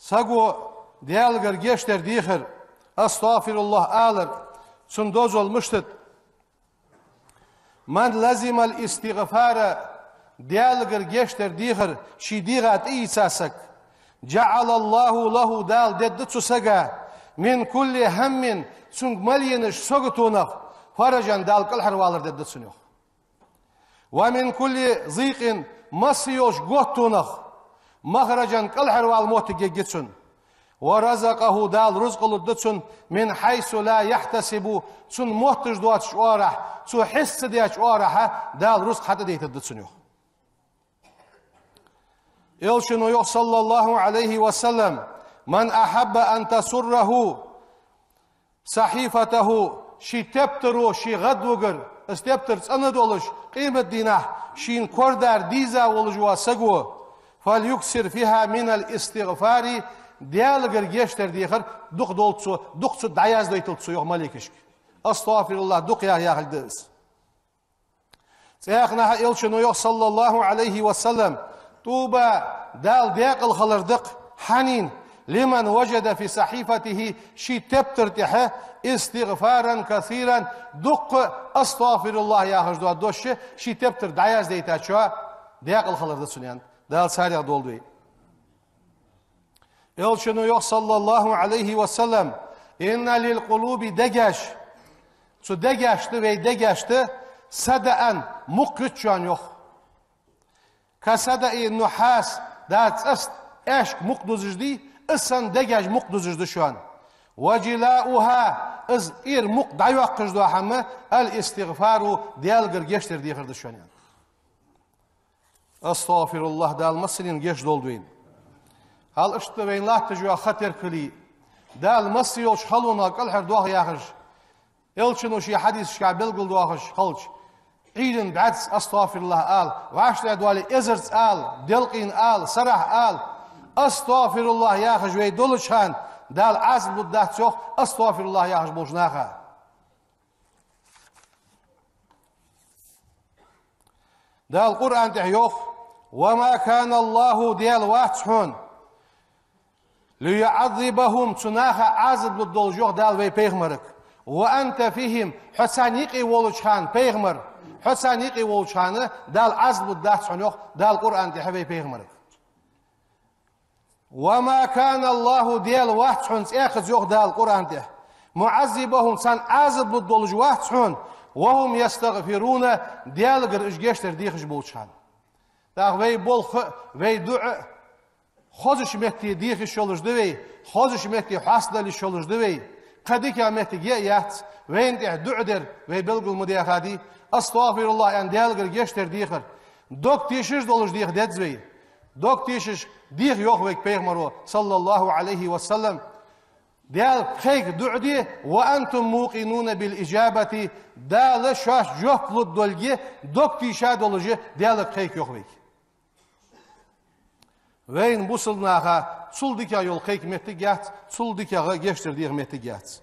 Sago diğerler geçter dihir. Estağfirullah alır. Sundoz olmuştur. Man lazimal istiğfara diğerler geçter dihir. Şidigat İsa'sak. Cealallahu lahu dal deddi tsusaga. Min kulli hammin sung malyeniş sogutunak. Farajan dal kıl harvalır deddi sunuyor. Ve min kulli ziqin masyoş gottunak. Mahrajan kıl harval muhtige gitsun. Ve razakahu dal rızkılı ditsun. Min haysu la yahtasibu. Sun muhtiş duat şuarah. Su hissi diye şuaraha dal rızk hadı deyte ditsunuyor. İlşinu yok sallallahu aleyhi ve sellem. Man ahabba en tasurrahu sahifatahu şi teptiru şi gadvugır isteptir sanad oluş kıymet dinah şin kordar diza oluş sagu fal yuksir fiha min al istiğfari diğerler geçter diyir duk doltsu duksu dayaz deytiltsu yok malikiş estağfirullah duk ya haldiz seyahna ilşinu yok sallallahu aleyhi ve sellem tuba dal diyakıl halırdık hanin لمن وجد في صحيفته شي تبترتها استغفارا كثيرا دق استغفر الله يا هجدوا دوش شي تبتر دعياز ديتا شو ديق الخلر دسنيان دال ساريا دولدوي يلشنو يخ صلى الله عليه وسلم إن للقلوب دجاش سو دجاشتı ve دجاشتı سدأن مقرت شان يخ كسدأ النحاس دات است اşk مقدوزجدي إسان دجاج مقدوزجدي şu an وجلاؤها إز إير مقدع يوقجدو حما الاستغفار ديالجر geçtir diyirdi şu an yani. Estağfirullah dalmasının geç dolduyin. Hal işte ve Allah tecua hater kli. Dalması yol haluna kalher duah yağış. Elçinu şi hadis şabel gul duahış halç. İlin ba'ds estağfirullah al. Vaşla duali ezers al. Delqin al. Sarah al. Estağfirullah yağış ve doluşan. Dal az buddat çok. Estağfirullah yağış boşnaha. Dal Kur'an yok. وما كان الله ديال واتحون ليعذبهم تناخ عذب للدولجوخ دال وي بيغمرك وأنت فيهم حسانيقي ولوشان بيغمر حسانيقي ولوشان دال عذب للداتحون يوخ دال قرآن تحوي بيغمرك وما كان الله ديال واتحون سيأخذ يوخ دال قرآن تح معذبهم سان عذب للدولجوخ واتحون وهم يستغفرون ديال قرشجيشتر ديخش بولشان Dağ vey bol vey dua xozish mehti diye şolujdu vey xozish mehti hasdali şolujdu vey qadik mehti yat ve inde du'der ve belgul mudiyahadi estağfirullah en delgir geçter diye dok tişiş doluş diye dedz vey dok tişiş diye yok vey peygamber sallallahu aleyhi ve sellem del khayk du'di ve entum muqinun bil icabati dal shash joflu dolgi dok tişa dolucu del khayk yok vey Veyn bu sılnağa suldika yol hikmeti gət, suldika geçtirdiği hikmeti gət.